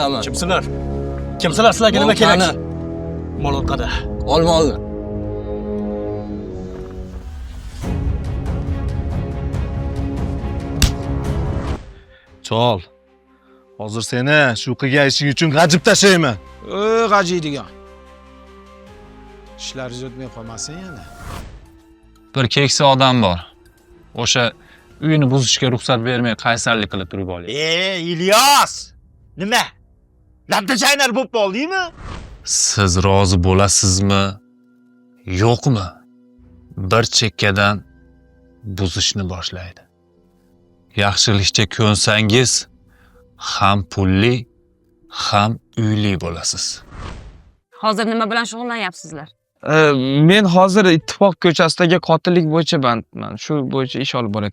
bilaman. Kimsizlar? Kimsizlar, sizlarga nima kerak? Mol orqada. Olmolni. Chol. Hozir seni shu qilgan ishing uchun g'ajib tashlayman. G'ajiydigan. Ishlaringiz o'tmay qolmasin yana. Bir keksa odam bor. O'sha uyini buzishga ruxsat bermay qaysarlik qilib turib olyapti. İlyas! Nima? Labda chaynar bo'lib qoldingmi? Siz rozi bo'lasizmi? Yo'qmi? Bir chekkadan buzishni boshlaydi. Yaxshilikcha ko'nsangiz, ham pulli, ham uyli bo'lasiz. Hozir nima bilan shug'ullanyapsizlar? Men hozir Ittifoq ko'chasidagi qotillik bo'yicha bandman. Shu bo'yicha ish olib borayotganman.